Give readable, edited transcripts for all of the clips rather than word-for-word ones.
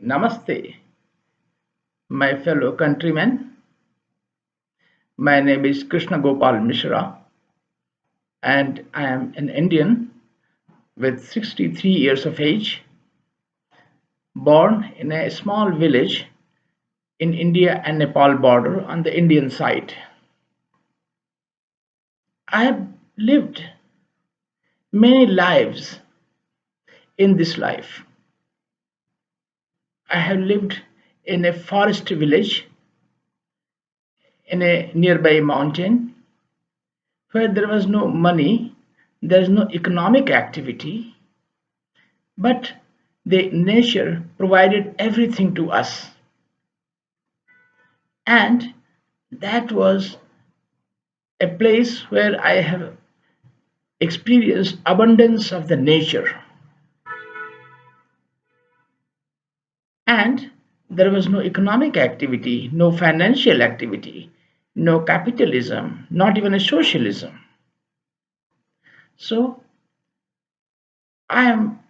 Namaste, my fellow countrymen. My name is Krishna Gopal Misra, and I am an Indian with 63 years of age, born in a small village in India and Nepal border on the Indian side. I have lived many lives in this life. I have lived in a forest village in a nearby mountain where there was no money, there is no economic activity, but the nature provided everything to us, and that was a place where I have experienced abundance of the nature, and there was no economic activity, no financial activity, no capitalism, not even a socialism. So I am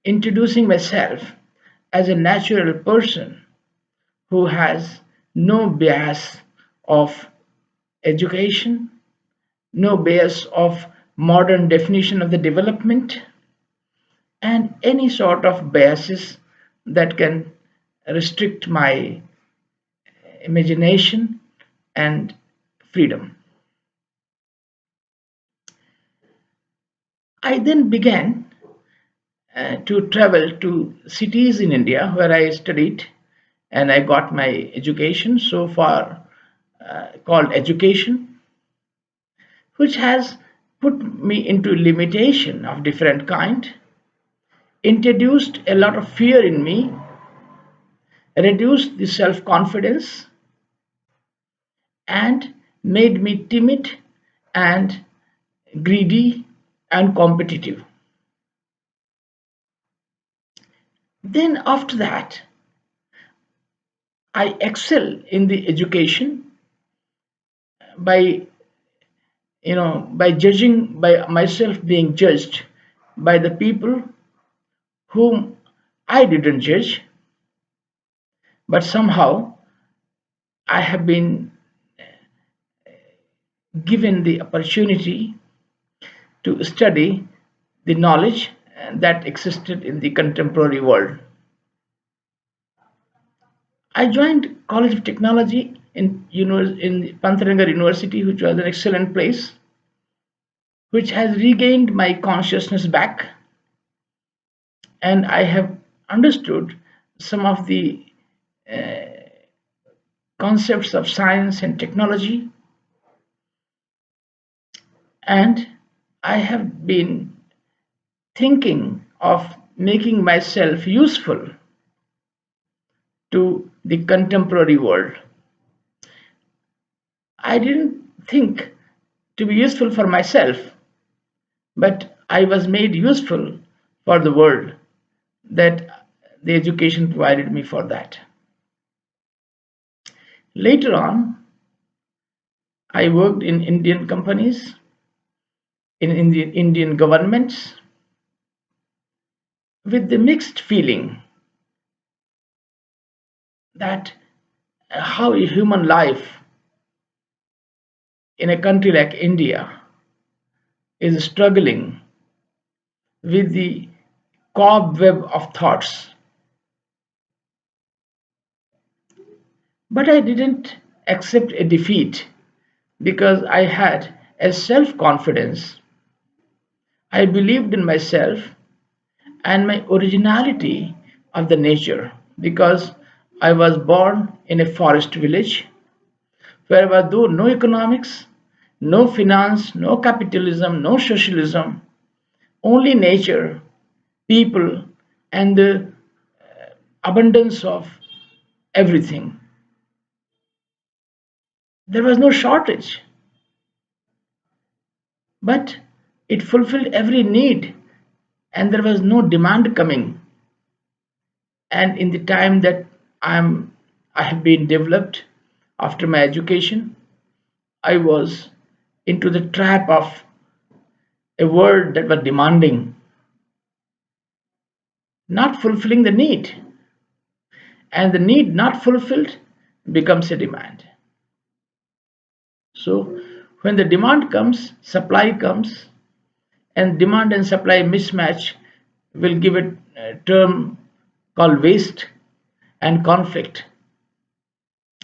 introducing myself as a natural person who has no bias of education, no bias of modern definition of the development, and any sort of biases that can restrict my imagination and freedom. I then began to travel to cities in India where I studied and I got my education so far called education, which has put me into limitation of different kind, introduced a lot of fear in me, reduced the self confidence, and made me timid and greedy and competitive. Then, after that, I excel in the education by by judging by myself being judged by the people whom I didn't judge, but somehow I have been given the opportunity to study the knowledge that existed in the contemporary world. I joined College of Technology in Pantanagar University, which was an excellent place, which has regained my consciousness back, and I have understood some of the concepts of science and technology, and I have been thinking of making myself useful to the contemporary world. I didn't think to be useful for myself, but I was made useful for the world, that the education provided me for that. Later on, I worked in Indian companies, in Indian governments, with the mixed feeling that how a human life in a country like India is struggling with the cobweb of thoughts. But I didn't accept a defeat because I had a self confidence. I believed in myself and my originality of the nature because I was born in a forest village where there was no economics, no finance, no capitalism, no socialism, only nature, people, and the abundance of everything. There was no shortage, but it fulfilled every need, and there was no demand coming. And in the time that I have been developed after my education, I was into the trap of a world that was demanding, not fulfilling the need. and the need not fulfilled becomes a demand. So when the demand comes, supply comes, and demand and supply mismatch will give a term called waste and conflict.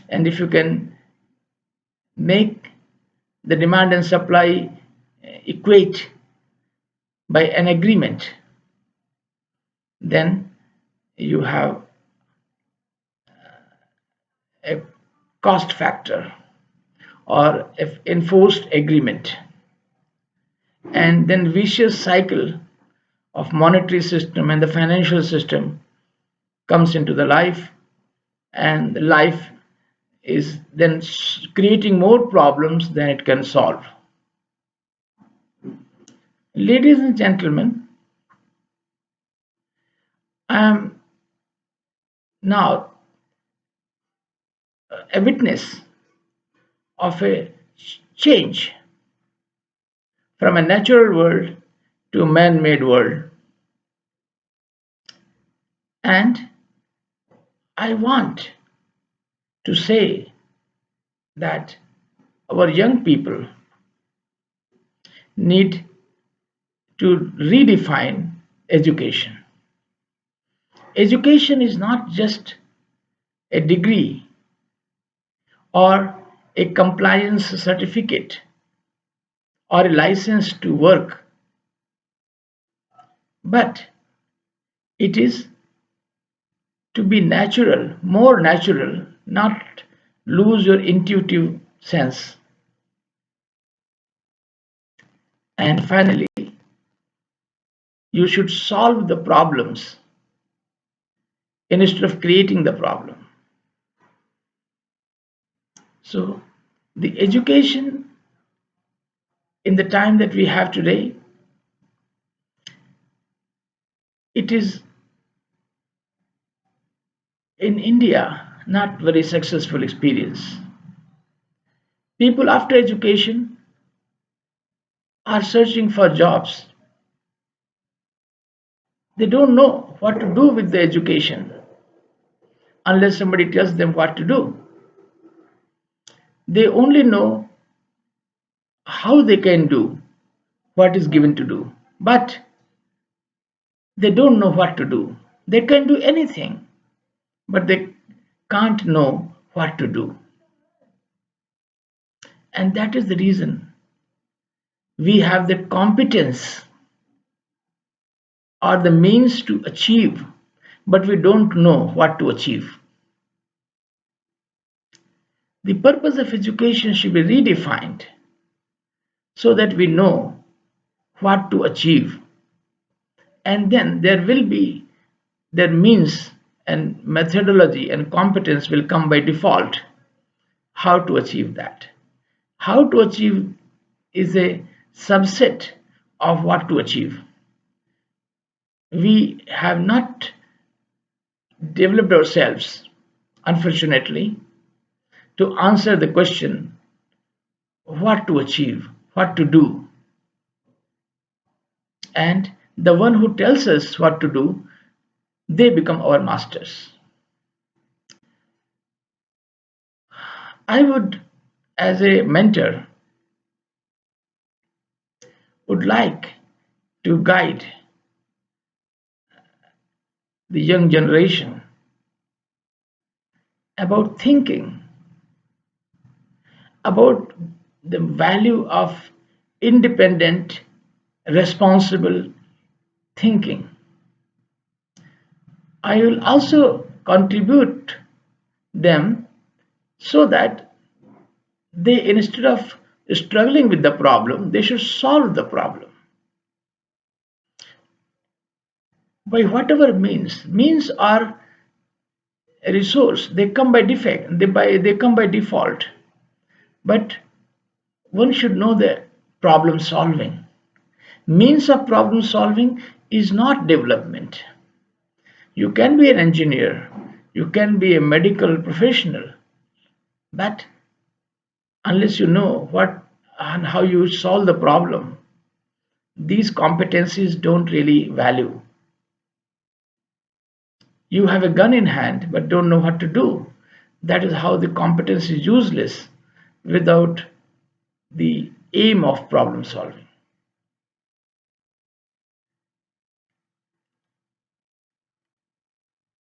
And if you can make the demand and supply equate by an agreement, then you have a cost factor or enforced agreement, and then vicious cycle of monetary system and the financial system comes into the life, and the life is then creating more problems than it can solve. Ladies and gentlemen, I am now a witness of a change from a natural world to a man made world. And I want to say that our young people need to redefine education. Education is not just a degree or a compliance certificate or a license to work, but it is to be natural, more natural, not lose your intuitive sense. And finally, you should solve the problems instead of creating the problem. So, the education in the time that we have today, it is in India not very successful experience. People after education are searching for jobs. They don't know what to do with the education unless somebody tells them what to do. They only know how they can do what is given to do, but they don't know what to do. They can do anything, but they can't know what to do. And that is the reason we have the competence or the means to achieve, but we don't know what to achieve. The purpose of education should be redefined so that we know what to achieve, and then there will be their means and methodology and competence will come by default how to achieve that. How to achieve is a subset of what to achieve. We have not developed ourselves, unfortunately, to answer the question what to achieve, what to do. And the one who tells us what to do, they become our masters. I would, as a mentor, would like to guide the young generation about thinking, about the value of independent, responsible thinking. I will also contribute them so that they, instead of struggling with the problem, they should solve the problem by whatever means. Means are a resource, they come by defect, they come by default, but one should know the problem solving. Means of problem solving is not development. You can be an engineer, you can be a medical professional, but unless you know what and how you solve the problem, these competencies don't really value. You have a gun in hand but don't know what to do. That is how the competence is useless without the aim of problem solving.